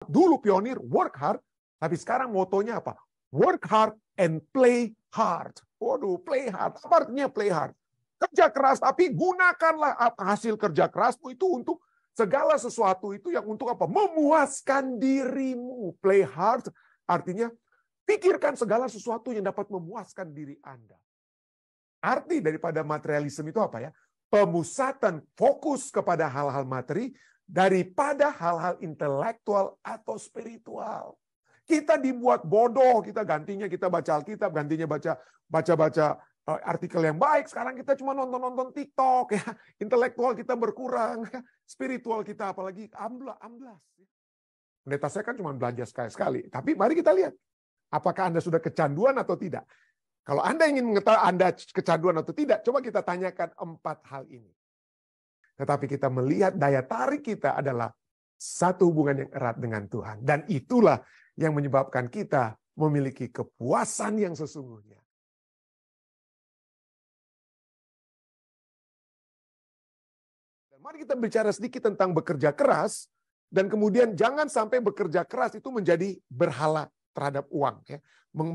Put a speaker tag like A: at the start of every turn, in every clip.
A: Dulu pionir work hard, tapi sekarang motonya apa? Work hard and play hard. Waduh, play hard. Apa artinya play hard? Kerja keras, tapi gunakanlah hasil kerja kerasmu itu untuk segala sesuatu itu yang untuk apa? Memuaskan dirimu. Play hard artinya pikirkan segala sesuatu yang dapat memuaskan diri Anda. Arti daripada materialisme itu apa ya? Pemusatan fokus kepada hal-hal materi daripada hal-hal intelektual atau spiritual. Kita dibuat bodoh, kita gantinya kita baca Alkitab, gantinya baca artikel yang baik. Sekarang kita cuma nonton TikTok ya. Intelektual kita berkurang, spiritual kita apalagi amblas. Pendeta saya kan cuma belanja sekali-sekali. Tapi mari kita lihat, apakah Anda sudah kecanduan atau tidak? Kalau Anda ingin mengetahui Anda kecanduan atau tidak, coba kita tanyakan 4 hal ini. Tetapi kita melihat daya tarik kita adalah satu hubungan yang erat dengan Tuhan. Dan itulah yang menyebabkan kita memiliki kepuasan yang sesungguhnya. Dan mari kita bicara sedikit tentang bekerja keras. Dan kemudian jangan sampai bekerja keras itu menjadi berhala terhadap uang. Ya,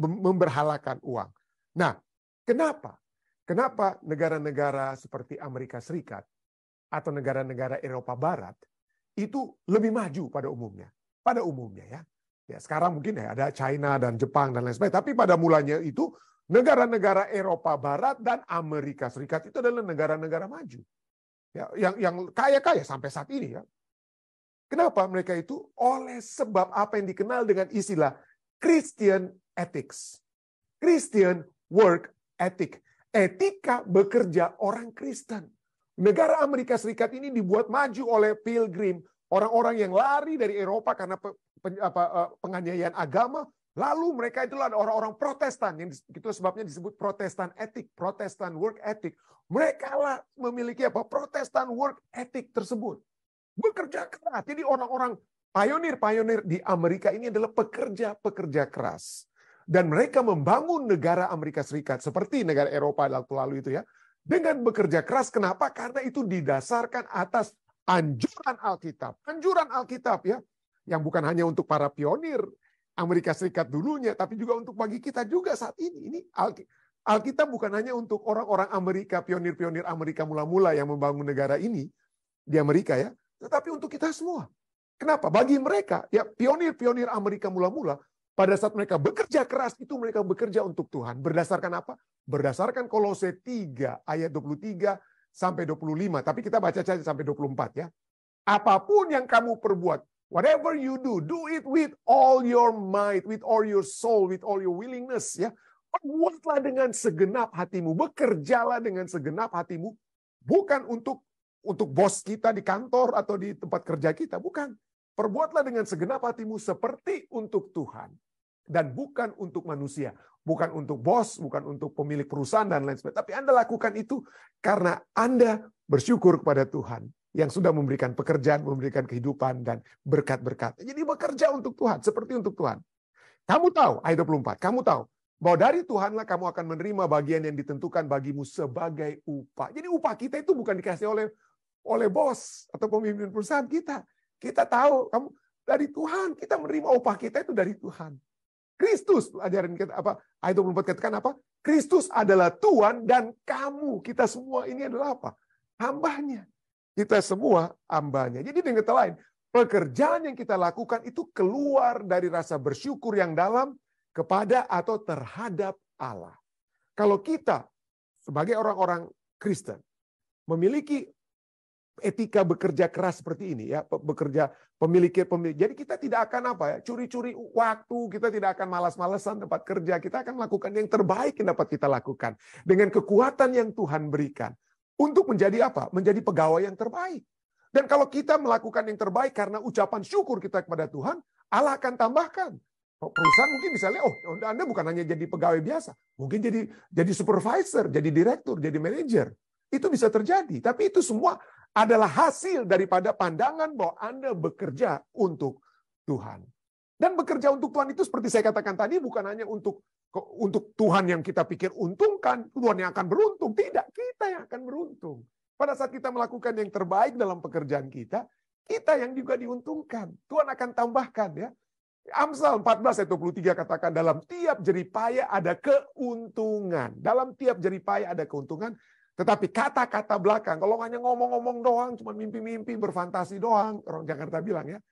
A: memberhalakan uang. Nah, kenapa? Kenapa negara-negara seperti Amerika Serikat atau negara-negara Eropa Barat itu lebih maju pada umumnya? Pada umumnya ya. Ya sekarang mungkin ya ada China dan Jepang dan lain sebagainya. Tapi pada mulanya itu negara-negara Eropa Barat dan Amerika Serikat itu adalah negara-negara maju. Ya, yang kaya-kaya sampai saat ini ya. Kenapa mereka itu? Oleh sebab apa yang dikenal dengan istilah Christian ethics. Christian work ethic. Etika bekerja orang Kristen. Negara Amerika Serikat ini dibuat maju oleh pilgrim. Orang-orang yang lari dari Eropa karena penganiayaan agama. Lalu mereka itulah orang-orang Protestan. Yang itu sebabnya disebut Protestan ethic. Protestan work ethic. Mereka lah memiliki Protestan work ethic tersebut. Bekerja keras. Jadi orang-orang pionir-pionir di Amerika ini adalah pekerja-pekerja keras. Dan mereka membangun negara Amerika Serikat seperti negara Eropa waktu lalu itu ya. Dengan bekerja keras. Kenapa? Karena itu didasarkan atas anjuran Alkitab. Anjuran Alkitab ya. Yang bukan hanya untuk para pionir Amerika Serikat dulunya. Tapi juga untuk bagi kita juga saat ini. Ini Alkitab bukan hanya untuk orang-orang Amerika, pionir-pionir Amerika mula-mula yang membangun negara ini. Di Amerika ya. Tetapi untuk kita semua. Kenapa? Bagi mereka, ya pionir-pionir Amerika mula-mula, pada saat mereka bekerja keras, itu mereka bekerja untuk Tuhan. Berdasarkan apa? Berdasarkan Kolose 3 ayat 23 sampai 25. Tapi kita baca saja sampai 24 ya. Apapun yang kamu perbuat, whatever you do, do it with all your might, with all your soul, with all your willingness ya. Perbuatlah dengan segenap hatimu, bekerjalah dengan segenap hatimu, bukan untuk bos kita di kantor atau di tempat kerja kita, bukan. Perbuatlah dengan segenap hatimu seperti untuk Tuhan. Dan bukan untuk manusia. Bukan untuk bos, bukan untuk pemilik perusahaan dan lain sebagainya. Tapi Anda lakukan itu karena Anda bersyukur kepada Tuhan. Yang sudah memberikan pekerjaan, memberikan kehidupan dan berkat-berkat. Jadi bekerja untuk Tuhan, seperti untuk Tuhan. Kamu tahu, ayat 24, kamu tahu. Bahwa dari Tuhanlah kamu akan menerima bagian yang ditentukan bagimu sebagai upah. Jadi upah kita itu bukan dikasih oleh bos atau pemimpin perusahaan kita. Kita tahu kamu dari Tuhan, kita menerima upah kita itu dari Tuhan. Kristus, ajaran kita apa? Ayat 24 katakan apa? Kristus adalah Tuhan dan kamu, kita semua ini adalah apa? Hambanya. Kita semua hambanya. Jadi dengan kata lain, pekerjaan yang kita lakukan itu keluar dari rasa bersyukur yang dalam kepada atau terhadap Allah. Kalau kita sebagai orang-orang Kristen memiliki etika bekerja keras seperti ini ya, pemilik. Jadi kita tidak akan curi-curi waktu, kita tidak akan malas-malasan tempat kerja, kita akan melakukan yang terbaik yang dapat kita lakukan dengan kekuatan yang Tuhan berikan untuk menjadi menjadi pegawai yang terbaik. Dan kalau kita melakukan yang terbaik karena ucapan syukur kita kepada Tuhan, Allah akan tambahkan. Perusahaan mungkin misalnya, Anda bukan hanya jadi pegawai biasa, mungkin jadi supervisor, jadi direktur, jadi manajer. Itu bisa terjadi, tapi itu semua adalah hasil daripada pandangan bahwa Anda bekerja untuk Tuhan. Dan bekerja untuk Tuhan itu seperti saya katakan tadi bukan hanya untuk Tuhan yang kita pikir untungkan, Tuhan yang akan beruntung. Tidak, kita yang akan beruntung. Pada saat kita melakukan yang terbaik dalam pekerjaan kita, kita yang juga diuntungkan. Tuhan akan tambahkan ya. Amsal 14 ayat 23 katakan dalam tiap jeripaya ada keuntungan. Dalam tiap jeripaya ada keuntungan. Tetapi kata-kata belakang, kalau hanya ngomong-ngomong doang, cuma mimpi-mimpi, berfantasi doang, orang Jakarta bilang ya.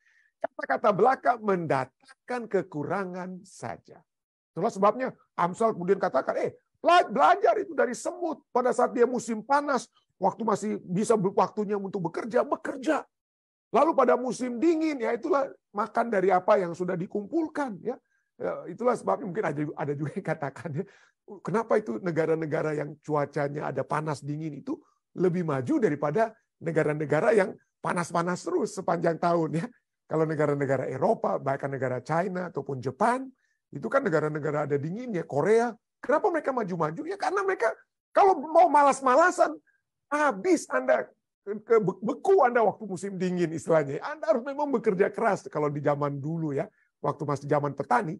A: Kata-kata belakang mendatangkan kekurangan saja. Itulah sebabnya Amsal kemudian katakan, belajar itu dari semut. Pada saat dia musim panas, waktu masih bisa waktunya untuk bekerja, bekerja. Lalu pada musim dingin, ya itulah makan dari apa yang sudah dikumpulkan. Ya, itulah sebabnya mungkin ada juga yang katakan, ya, kenapa itu negara-negara yang cuacanya ada panas dingin itu lebih maju daripada negara-negara yang panas-panas terus sepanjang tahun. Ya, kalau negara-negara Eropa, bahkan negara China ataupun Jepang, itu kan negara-negara ada dinginnya. Korea, kenapa mereka maju-maju? Ya karena mereka kalau mau malas-malasan, habis Anda beku Anda waktu musim dingin istilahnya. Anda harus memang bekerja keras kalau di zaman dulu ya, waktu masih zaman petani.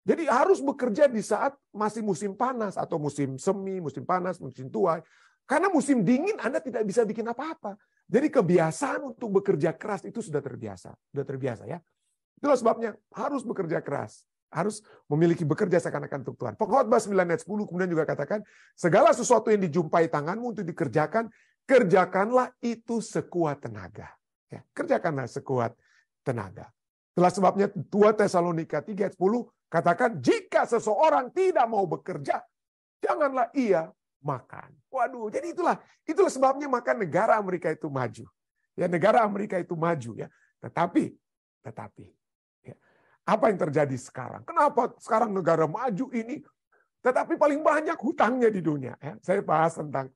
A: Jadi harus bekerja di saat masih musim panas atau musim semi, musim panas, musim tuai. Karena musim dingin Anda tidak bisa bikin apa-apa. Jadi kebiasaan untuk bekerja keras itu sudah terbiasa ya. Itulah sebabnya harus bekerja keras. Harus memiliki bekerja seakan-akan untuk Tuhan. Pengkhotbah 9 ayat 10 kemudian juga katakan, segala sesuatu yang dijumpai tanganmu untuk dikerjakan, kerjakanlah itu sekuat tenaga. Ya, kerjakanlah sekuat tenaga. Itulah sebabnya 2 Tesalonika 3 ayat 10 katakan, jika seseorang tidak mau bekerja, janganlah ia makan. Waduh, jadi itulah sebabnya maka negara Amerika itu maju. Ya, negara Amerika itu maju ya. Tetapi ya, apa yang terjadi sekarang? Kenapa sekarang negara maju ini tetapi paling banyak hutangnya di dunia? Ya, saya bahas tentang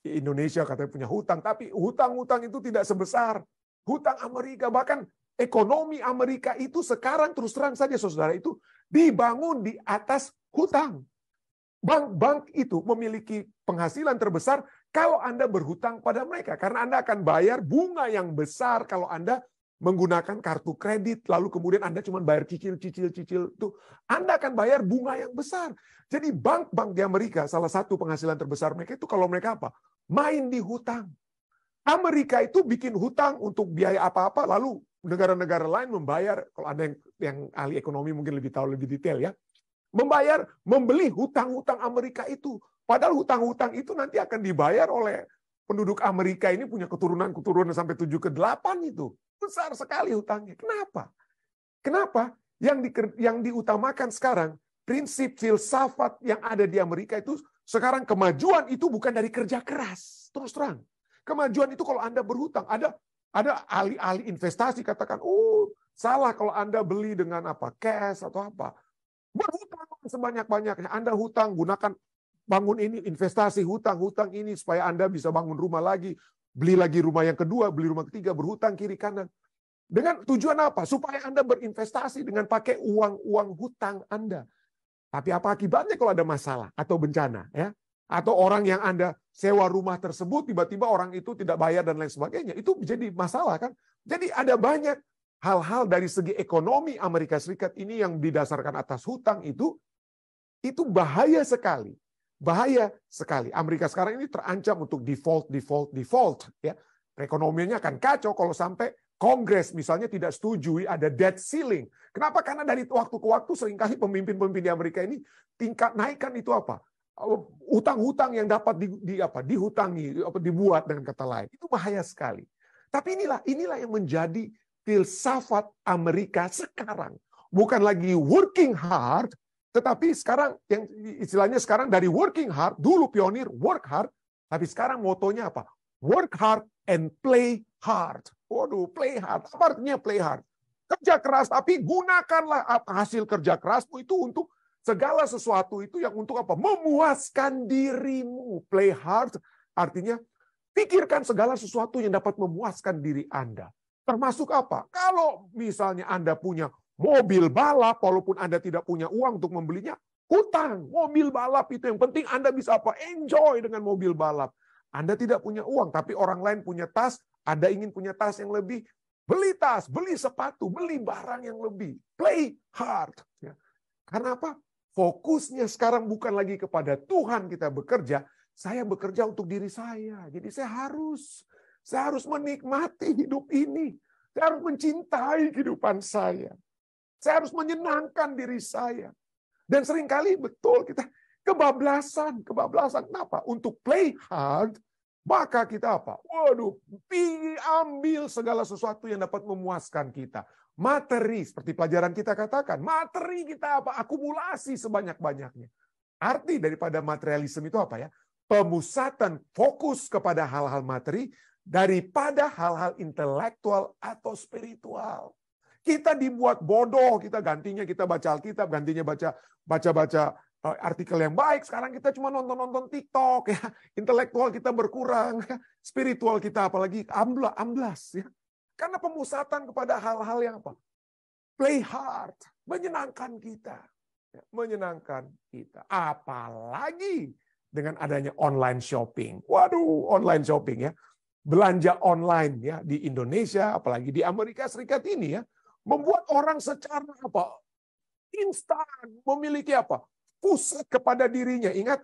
A: Indonesia katanya punya hutang, tapi hutang-hutang itu tidak sebesar hutang Amerika. Bahkan ekonomi Amerika itu sekarang terus terang saja saudara itu dibangun di atas hutang. Bank-bank itu memiliki penghasilan terbesar kalau Anda berhutang pada mereka. Karena Anda akan bayar bunga yang besar kalau Anda menggunakan kartu kredit, lalu kemudian Anda cuma bayar cicil itu, Anda akan bayar bunga yang besar. Jadi bank-bank di Amerika, salah satu penghasilan terbesar mereka itu kalau mereka apa? Main di hutang. Amerika itu bikin hutang untuk biaya apa-apa, lalu negara-negara lain membayar, kalau ada yang ahli ekonomi mungkin lebih tahu lebih detail ya, membeli hutang-hutang Amerika itu. Padahal hutang-hutang itu nanti akan dibayar oleh penduduk Amerika ini punya keturunan sampai 7 ke 8 itu. Besar sekali hutangnya. Kenapa? Kenapa? Yang diutamakan sekarang, prinsip filsafat yang ada di Amerika itu, sekarang kemajuan itu bukan dari kerja keras. Terus terang. Kemajuan itu kalau Anda berhutang. Ada ahli-ahli investasi katakan, salah kalau Anda beli dengan cash atau apa. Berhutang sebanyak-banyaknya. Anda hutang, gunakan bangun ini, investasi hutang ini supaya Anda bisa bangun rumah lagi, beli lagi rumah yang kedua, beli rumah ketiga, berhutang kiri kanan. Dengan tujuan apa? Supaya Anda berinvestasi dengan pakai uang hutang Anda. Tapi apa akibatnya kalau ada masalah atau bencana? Ya? Atau orang yang Anda sewa rumah tersebut, tiba-tiba orang itu tidak bayar dan lain sebagainya. Itu menjadi masalah kan? Jadi ada banyak hal-hal dari segi ekonomi Amerika Serikat ini yang didasarkan atas hutang itu bahaya sekali. Bahaya sekali. Amerika sekarang ini terancam untuk default. Ya. Perekonomiannya akan kacau kalau sampai Kongres misalnya tidak setuju ada debt ceiling. Kenapa? Karena dari waktu ke waktu seringkali pemimpin-pemimpin di Amerika ini tingkat naikkan itu apa? Hutang-hutang yang dapat dihutangi, dibuat dengan kata lain. Itu bahaya sekali. Tapi inilah yang menjadi filsafat Amerika sekarang. Bukan lagi working hard, tetapi sekarang yang istilahnya sekarang dari working hard, dulu pionir work hard, tapi sekarang motonya apa? Work hard and play hard. Waduh, play hard. Apa artinya play hard? Kerja keras, tapi gunakanlah hasil kerja kerasmu itu untuk segala sesuatu itu yang untuk apa? Memuaskan dirimu. Play hard artinya pikirkan segala sesuatu yang dapat memuaskan diri Anda. Termasuk apa? Kalau misalnya Anda punya mobil balap, walaupun Anda tidak punya uang untuk membelinya, hutang. Mobil balap itu yang penting Anda bisa apa? Enjoy dengan mobil balap. Anda tidak punya uang, tapi orang lain punya tas, Anda ingin punya tas yang lebih, beli tas, beli sepatu, beli barang yang lebih. Play hard. Ya. Karena apa? Fokusnya sekarang bukan lagi kepada Tuhan kita bekerja, saya bekerja untuk diri saya. Jadi saya harus menikmati hidup ini. Saya harus mencintai kehidupan saya. Saya harus menyenangkan diri saya. Dan seringkali betul kita kebablasan. Kenapa? Untuk play hard, maka kita apa? Waduh, ambil segala sesuatu yang dapat memuaskan kita. Materi, seperti pelajaran kita katakan, materi kita apa? Akumulasi sebanyak-banyaknya. Arti daripada materialisme itu apa ya? Pemusatan fokus kepada hal-hal materi daripada hal-hal intelektual atau spiritual. Kita dibuat bodoh, kita gantinya kita baca Alkitab, gantinya baca artikel yang baik. Sekarang kita cuma nonton TikTok, ya. Intelektual kita berkurang, spiritual kita apalagi amblas, ya. Karena pemusatan kepada hal-hal yang apa? Play hard, menyenangkan kita, ya. Menyenangkan kita. Apalagi dengan adanya online shopping. Waduh, online shopping, ya. Belanja online, ya, di Indonesia, apalagi di Amerika Serikat ini, ya. Membuat orang secara apa? Instan memiliki apa? Pusat kepada dirinya. Ingat,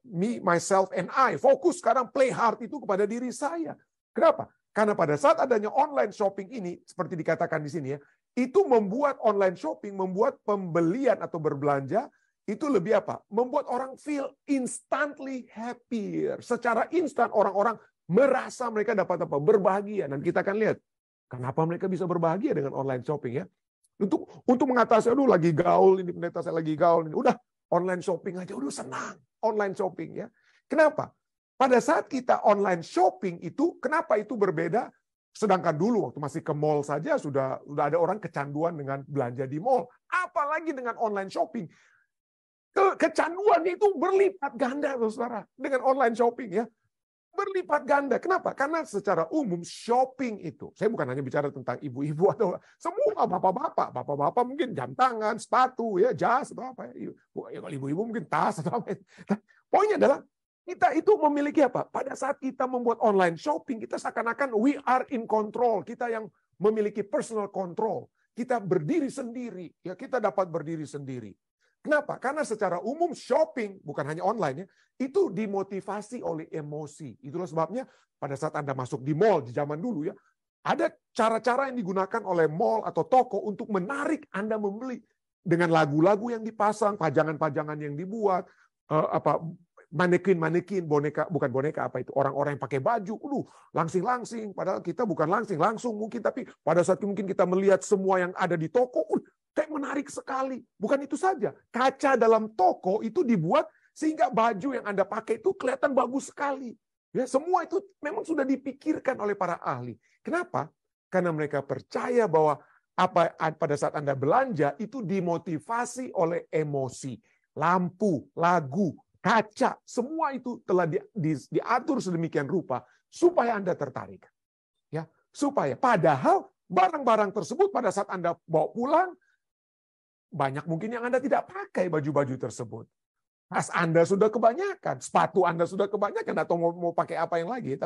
A: me, myself, and I. Fokus sekarang play hard itu kepada diri saya. Kenapa? Karena pada saat adanya online shopping ini, seperti dikatakan di sini ya, itu membuat online shopping, membuat pembelian atau berbelanja itu lebih apa? Membuat orang feel instantly happier. Secara instan orang-orang merasa mereka dapat apa? Berbahagia. Dan kita akan lihat kenapa mereka bisa berbahagia dengan online shopping, ya. Untuk mengatasi, aduh lagi gaul ini, pendeta saya lagi gaul ini. Udah online shopping aja, udah senang. Online shopping, ya. Kenapa? Pada saat kita online shopping itu, kenapa itu berbeda? Sedangkan dulu waktu masih ke mall saja sudah ada orang kecanduan dengan belanja di mall. Apalagi dengan online shopping. Kecanduannya itu berlipat ganda, saudara, dengan online shopping, ya. Berlipat ganda. Kenapa? Karena secara umum shopping itu, saya bukan hanya bicara tentang ibu-ibu atau semua bapak-bapak. Bapak-bapak mungkin jam tangan, sepatu, ya, jas atau apa. Ya, kalau ibu-ibu mungkin tas atau apa. Poinnya adalah kita itu memiliki apa? Pada saat kita membuat online shopping, kita seakan-akan we are in control. Kita yang memiliki personal control. Kita berdiri sendiri. Ya, kita dapat berdiri sendiri. Kenapa? Karena secara umum shopping, bukan hanya online, ya, itu dimotivasi oleh emosi. Itulah sebabnya pada saat Anda masuk di mall di zaman dulu, ya, ada cara-cara yang digunakan oleh mall atau toko untuk menarik Anda membeli. Dengan lagu-lagu yang dipasang, pajangan-pajangan yang dibuat, manekin, boneka, bukan boneka, apa itu, orang-orang yang pakai baju, langsing-langsing, padahal kita bukan langsung mungkin, tapi pada saat mungkin kita melihat semua yang ada di toko, kayak menarik sekali. Bukan itu saja, kaca dalam toko itu dibuat sehingga baju yang Anda pakai itu kelihatan bagus sekali. Ya, semua itu memang sudah dipikirkan oleh para ahli. Kenapa? Karena mereka percaya bahwa pada saat Anda belanja itu dimotivasi oleh emosi, lampu, lagu, kaca, semua itu telah diatur sedemikian rupa supaya Anda tertarik. Ya, supaya padahal barang-barang tersebut pada saat Anda bawa pulang, banyak mungkin yang Anda tidak pakai baju-baju tersebut. Tas Anda sudah kebanyakan, sepatu Anda sudah kebanyakan, atau mau pakai apa yang lagi.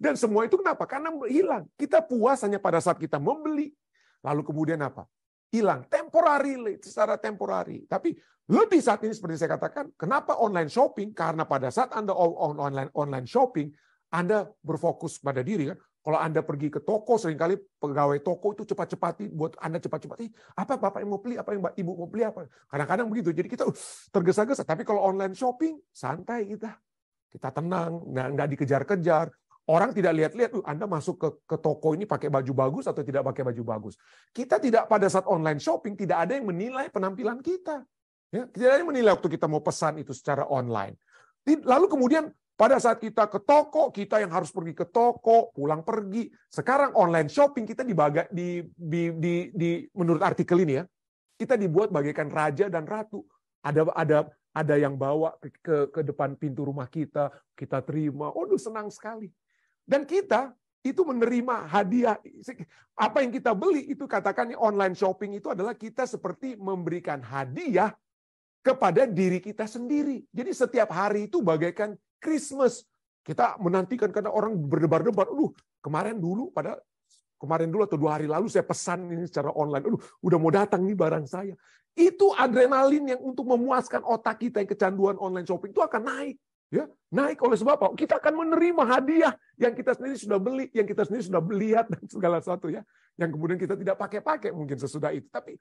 A: Dan semua itu kenapa? Karena hilang. Kita puas hanya pada saat kita membeli. Lalu kemudian apa? Hilang. Temporary, secara temporary. Tapi lebih saat ini seperti saya katakan, kenapa online shopping? Karena pada saat Anda online shopping, Anda berfokus pada diri, kan? Kalau Anda pergi ke toko, seringkali pegawai toko itu cepat-cepati buat Anda cepat-cepati. Apa Bapak yang mau beli? Apa yang Ibu mau beli? Apa? Kadang-kadang begitu. Jadi kita tergesa-gesa. Tapi kalau online shopping, santai kita. Kita tenang, nggak dikejar-kejar. Orang tidak lihat-lihat, Anda masuk ke toko ini pakai baju bagus atau tidak pakai baju bagus. Kita tidak, pada saat online shopping, tidak ada yang menilai penampilan kita. Ya, tidak ada yang menilai waktu kita mau pesan itu secara online. Lalu kemudian pada saat kita ke toko, kita yang harus pergi ke toko, pulang pergi. Sekarang online shopping kita menurut artikel ini, ya, kita dibuat bagaikan raja dan ratu. Ada yang bawa ke depan pintu rumah kita terima. Senang sekali. Dan kita itu menerima hadiah. Apa yang kita beli itu, katakan online shopping itu adalah kita seperti memberikan hadiah kepada diri kita sendiri. Jadi setiap hari itu bagaikan Christmas. Kita menantikan karena orang berdebar-debar. Kemarin dulu atau 2 hari lalu saya pesan ini secara online. Udah mau datang nih barang saya. Itu adrenalin yang untuk memuaskan otak kita yang kecanduan online shopping itu akan naik. Ya, naik oleh sebab apa? Kita akan menerima hadiah yang kita sendiri sudah beli, yang kita sendiri sudah lihat dan segala sesuatu, ya. yang kemudian kita tidak pakai-pakai mungkin sesudah itu. Tapi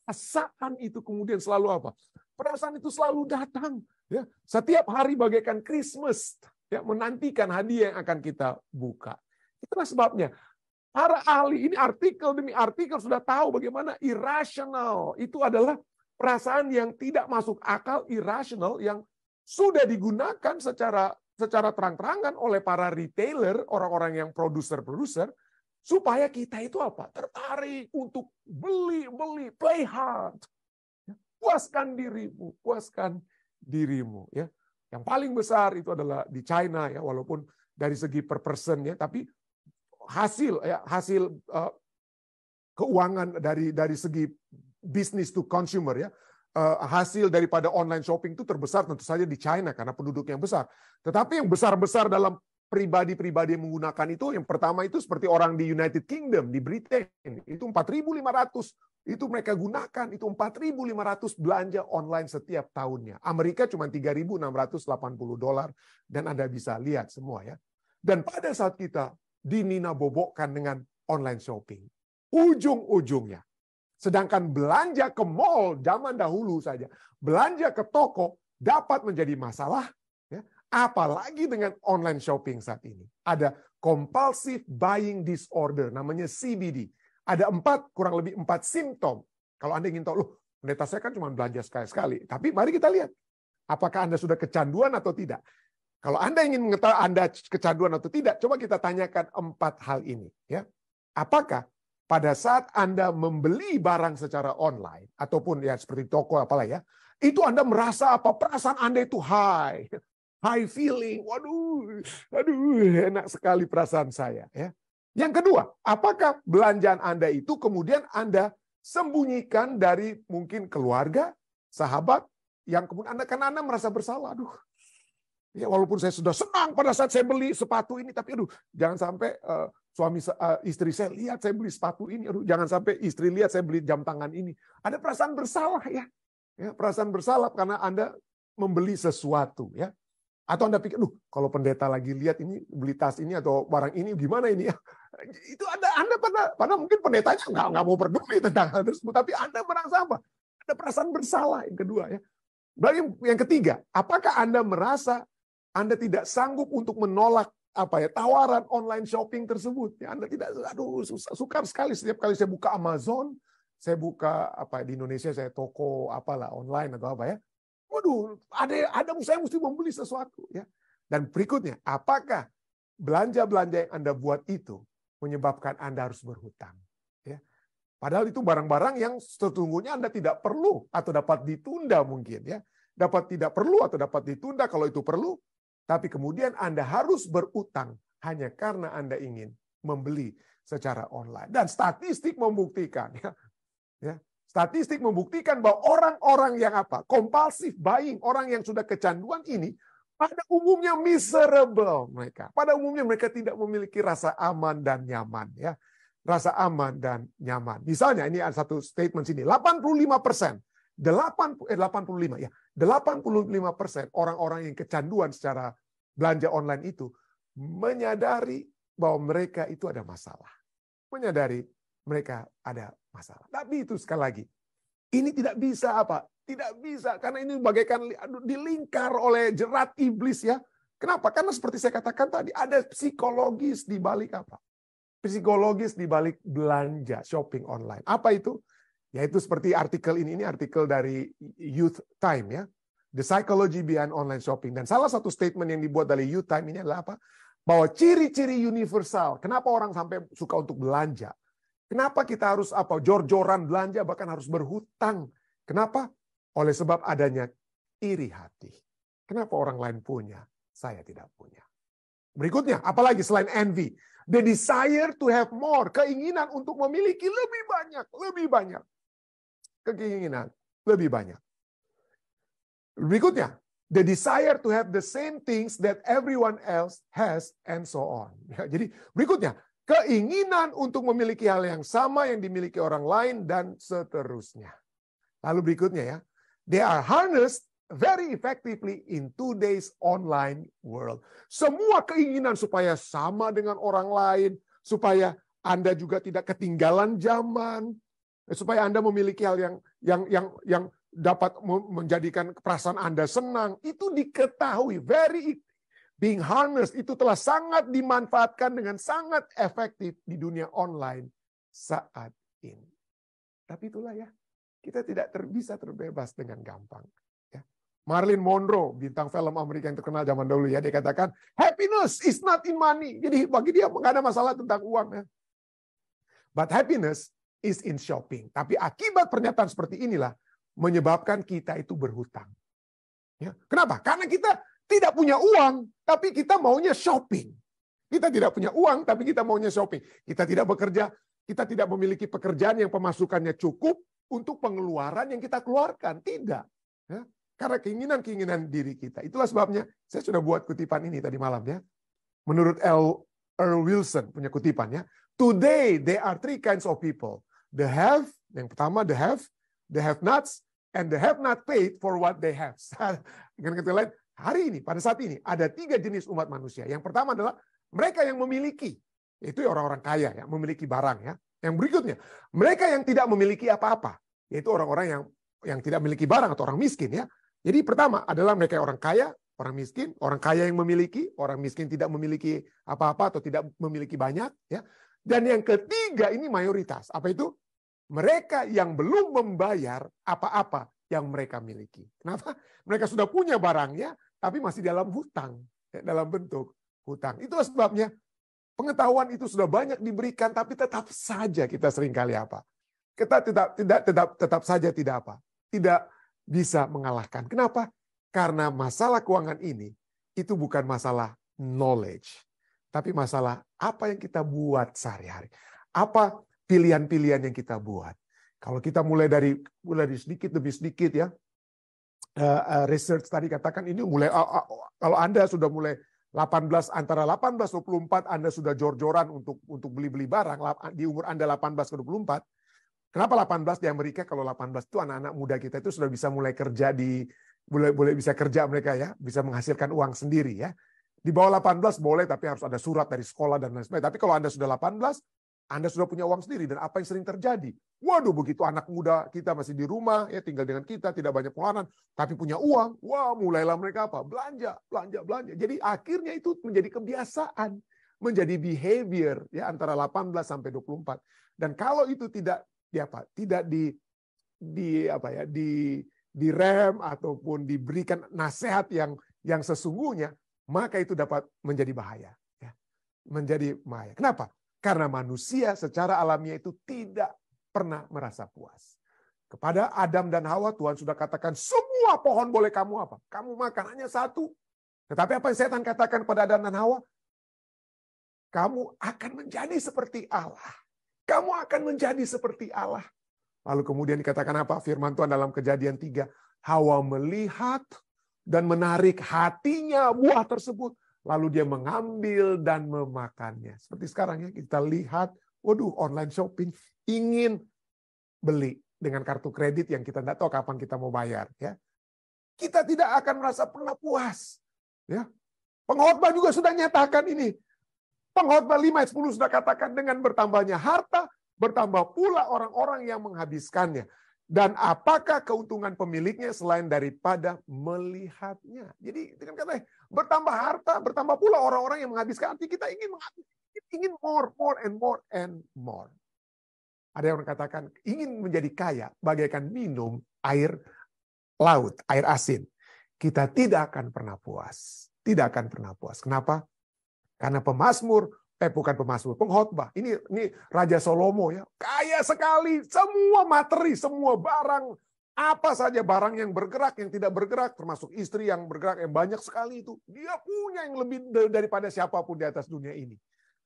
A: perasaan itu kemudian selalu apa? Perasaan itu selalu datang. Ya, setiap hari bagaikan Christmas, ya, menantikan hadiah yang akan kita buka. Itulah sebabnya para ahli ini artikel demi artikel sudah tahu bagaimana irrational itu adalah perasaan yang tidak masuk akal, irrational yang sudah digunakan secara terang-terangan oleh para retailer, orang-orang yang produser-produser, supaya kita itu apa? Tertarik untuk beli, play hard. Puaskan dirimu. Ya. Yang paling besar itu adalah di China, ya, walaupun dari segi per person, ya, tapi hasil keuangan dari segi business to consumer, ya, hasil daripada online shopping itu terbesar tentu saja di China karena penduduknya yang besar. Tetapi yang besar-besar dalam pribadi-pribadi yang menggunakan itu, yang pertama itu seperti orang di United Kingdom, di Britain, itu 4.500 itu mereka gunakan, itu 4.500 belanja online setiap tahunnya. Amerika cuma $3.680 dan Anda bisa lihat semua, ya. Dan pada saat kita dinina-bobokkan dengan online shopping, ujung-ujungnya, sedangkan belanja ke mall zaman dahulu saja, belanja ke toko dapat menjadi masalah, ya, apalagi dengan online shopping saat ini. Ada compulsive buying disorder, namanya CBD. Ada kurang lebih 4 simptom. Kalau Anda ingin tahu, loh, pendeta saya kan cuma belanja sekali-sekali. Tapi mari kita lihat, apakah Anda sudah kecanduan atau tidak. Kalau Anda ingin mengetahui Anda kecanduan atau tidak, coba kita tanyakan 4 hal ini. Ya. Apakah pada saat Anda membeli barang secara online, ataupun ya seperti toko apalah, ya, itu Anda merasa apa? Perasaan Anda itu high feeling. Waduh, enak sekali perasaan saya. Ya. Yang kedua, apakah belanjaan Anda itu kemudian Anda sembunyikan dari mungkin keluarga, sahabat, yang kemudian karena Anda merasa bersalah. Aduh, ya, walaupun saya sudah senang pada saat saya beli sepatu ini, tapi jangan sampai istri saya lihat saya beli sepatu ini. Jangan sampai istri lihat saya beli jam tangan ini. Ada perasaan bersalah, ya. Ya, perasaan bersalah karena Anda membeli sesuatu, ya. Atau Anda pikir, kalau pendeta lagi lihat ini beli tas ini atau barang ini gimana ini, ya. Itu Anda pada mungkin pendetanya nggak mau peduli tentang hal tersebut, tapi Anda merasa apa? Ada perasaan bersalah yang kedua, ya. Yang ketiga, apakah Anda merasa Anda tidak sanggup untuk menolak tawaran online shopping tersebut? Ya, Anda tidak, sukar sekali setiap kali saya buka Amazon, saya buka di Indonesia saya toko apalah online atau apa, ya. Waduh, saya mesti membeli sesuatu, ya. Dan berikutnya, apakah belanja-belanja yang Anda buat itu menyebabkan Anda harus berhutang, ya? Padahal itu barang-barang yang sesungguhnya Anda tidak perlu atau dapat ditunda mungkin, ya. Tidak perlu atau dapat ditunda kalau itu perlu, tapi kemudian Anda harus berutang hanya karena Anda ingin membeli secara online. Dan statistik membuktikan, ya, statistik membuktikan bahwa orang-orang yang compulsive buying, orang yang sudah kecanduan ini, pada umumnya miserable mereka. Pada umumnya mereka tidak memiliki rasa aman dan nyaman, ya. Rasa aman dan nyaman. Misalnya ini ada satu statement sini, 85%, 85 ya, 85% orang-orang yang kecanduan secara belanja online itu menyadari bahwa mereka itu ada masalah. Menyadari mereka ada masalah. Tapi itu sekali lagi, ini tidak bisa Tidak bisa, karena ini bagaikan dilingkar oleh jerat iblis, ya. Kenapa? Karena seperti saya katakan tadi, ada psikologis di balik psikologis di balik belanja shopping online. Apa itu? Yaitu seperti artikel ini artikel dari Youth Time, ya. The Psychology Behind Online Shopping. Dan salah satu statement yang dibuat dari Youth Time ini adalah apa? Bahwa ciri-ciri universal. Kenapa orang sampai suka untuk belanja? Kenapa kita harus jor-joran belanja, bahkan harus berhutang? Kenapa? Oleh sebab adanya iri hati. Kenapa orang lain punya, saya tidak punya? Berikutnya, apalagi selain envy? The desire to have more. Keinginan untuk memiliki lebih banyak. Keinginan lebih banyak. Berikutnya, the desire to have the same things that everyone else has, and so on. Jadi berikutnya, keinginan untuk memiliki hal yang sama yang dimiliki orang lain, dan seterusnya. Lalu berikutnya, ya, they are harnessed very effectively in today's online world. Semua keinginan supaya sama dengan orang lain, supaya Anda juga tidak ketinggalan zaman, supaya Anda memiliki hal yang dapat menjadikan perasaan Anda senang. Itu diketahui, being harnessed itu telah sangat dimanfaatkan dengan sangat efektif di dunia online saat ini. Tapi itulah ya, kita tidak bisa terbebas dengan gampang. Ya. Marilyn Monroe, bintang film Amerika yang terkenal zaman dulu ya, dia katakan, happiness is not in money. Jadi bagi dia nggak ada masalah tentang uang. Ya. But happiness is in shopping. Tapi akibat pernyataan seperti inilah menyebabkan kita itu berhutang. Ya. Kenapa? Karena kita tidak punya uang, tapi kita maunya shopping. Kita tidak punya uang, tapi kita maunya shopping. Kita tidak bekerja, kita tidak memiliki pekerjaan yang pemasukannya cukup untuk pengeluaran yang kita keluarkan. Tidak. Ya. Karena keinginan-keinginan diri kita. Itulah sebabnya saya sudah buat kutipan ini tadi malam. Ya. Menurut Earl Wilson punya kutipan. Ya. Today, there are three kinds of people. The have, yang pertama the have-nots, and the have not paid for what they have. Dengan kata lain, hari ini, pada saat ini, ada 3 jenis umat manusia. Yang pertama adalah mereka yang memiliki. Itu orang-orang kaya, ya, memiliki barang. Ya. Yang berikutnya, mereka yang tidak memiliki apa-apa. Yaitu orang-orang yang tidak memiliki barang atau orang miskin. Ya. Jadi pertama adalah mereka orang kaya, orang miskin, orang kaya yang memiliki, orang miskin tidak memiliki apa-apa atau tidak memiliki banyak. Ya. Dan yang ketiga ini mayoritas. Apa itu? Mereka yang belum membayar apa-apa yang mereka miliki. Kenapa? Mereka sudah punya barangnya, tapi masih dalam hutang. Dalam bentuk hutang. Itulah sebabnya pengetahuan itu sudah banyak diberikan, tapi tetap saja kita seringkali apa? Kita tetap saja tidak apa? Tidak bisa mengalahkan. Kenapa? Karena masalah keuangan ini, itu bukan masalah knowledge. Tapi masalah apa yang kita buat sehari-hari. Apa pilihan-pilihan yang kita buat. Kalau kita mulai dari sedikit demi sedikit ya, research tadi katakan ini mulai kalau Anda sudah mulai antara 18-24 Anda sudah jor-joran untuk beli-beli barang di umur Anda 18 ke 24. Kenapa 18 di Amerika? Kalau 18 itu anak-anak muda kita itu sudah bisa mulai kerja boleh bisa kerja mereka ya, bisa menghasilkan uang sendiri ya. Di bawah 18 boleh tapi harus ada surat dari sekolah dan lain sebagainya. Tapi kalau Anda sudah 18 Anda sudah punya uang sendiri. Dan apa yang sering terjadi? Waduh, begitu anak muda kita masih di rumah, ya tinggal dengan kita, tidak banyak pengeluaran, tapi punya uang, wah mulailah mereka apa? Belanja. Jadi akhirnya itu menjadi kebiasaan, menjadi behavior ya antara 18 sampai 24. Dan kalau itu tidak direm ataupun diberikan nasihat yang sesungguhnya, maka itu dapat menjadi bahaya. Ya. Menjadi bahaya. Kenapa? Karena manusia secara alamiah itu tidak pernah merasa puas. Kepada Adam dan Hawa Tuhan sudah katakan semua pohon boleh kamu apa? Kamu makan hanya satu. Tetapi apa yang setan katakan pada Adam dan Hawa? Kamu akan menjadi seperti Allah. Kamu akan menjadi seperti Allah. Lalu kemudian dikatakan apa? Firman Tuhan dalam Kejadian 3. Hawa melihat dan menarik hatinya buah tersebut. Lalu dia mengambil dan memakannya. Seperti sekarang ya, kita lihat, waduh online shopping, ingin beli dengan kartu kredit yang kita tidak tahu kapan kita mau bayar. Ya. Kita tidak akan merasa pernah puas. Ya. Pengkhotbah juga sudah nyatakan ini. Pengkhotbah 5 ayat 10 sudah katakan dengan bertambahnya harta, bertambah pula orang-orang yang menghabiskannya. Dan apakah keuntungan pemiliknya selain daripada melihatnya? Jadi dengan kata bertambah harta, bertambah pula orang-orang yang menghabiskan. Artinya kita ingin more and more. Ada yang katakan ingin menjadi kaya bagaikan minum air laut, air asin. Kita tidak akan pernah puas. Tidak akan pernah puas. Kenapa? Karena pengkhotbah. Ini Raja Salomo ya, kaya sekali, semua materi, semua barang, apa saja barang yang bergerak, yang tidak bergerak, termasuk istri yang bergerak, yang banyak sekali itu. Dia punya yang lebih daripada siapapun di atas dunia ini.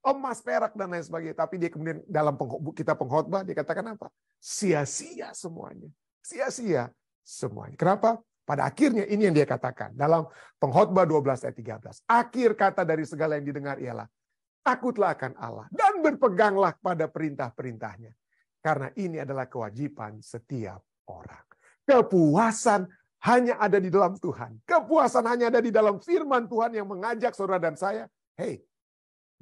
A: Emas, perak, dan lain sebagainya. Tapi dia kemudian dalam kitab pengkhotbah, dia katakan apa? Sia-sia semuanya. Sia-sia semuanya. Kenapa? Pada akhirnya ini yang dia katakan. Dalam pengkhotbah 12 ayat 13. Akhir kata dari segala yang didengar ialah, takutlah akan Allah dan berpeganglah pada perintah-perintahnya. Karena ini adalah kewajiban setiap orang. Kepuasan hanya ada di dalam Tuhan. Kepuasan hanya ada di dalam firman Tuhan yang mengajak saudara dan saya. Hey,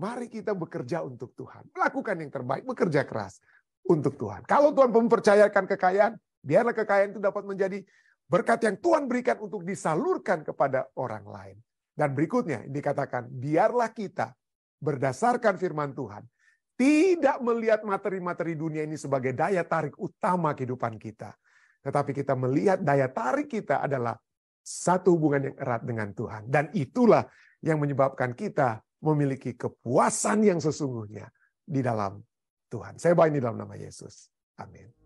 A: Mari kita bekerja untuk Tuhan. Melakukan yang terbaik, bekerja keras untuk Tuhan. Kalau Tuhan mempercayakan kekayaan, biarlah kekayaan itu dapat menjadi berkat yang Tuhan berikan untuk disalurkan kepada orang lain. Dan berikutnya dikatakan, biarlah kita berdasarkan firman Tuhan, tidak melihat materi-materi dunia ini sebagai daya tarik utama kehidupan kita. Tetapi kita melihat daya tarik kita adalah satu hubungan yang erat dengan Tuhan. Dan itulah yang menyebabkan kita memiliki kepuasan yang sesungguhnya di dalam Tuhan. Saya bawa ini dalam nama Yesus. Amin.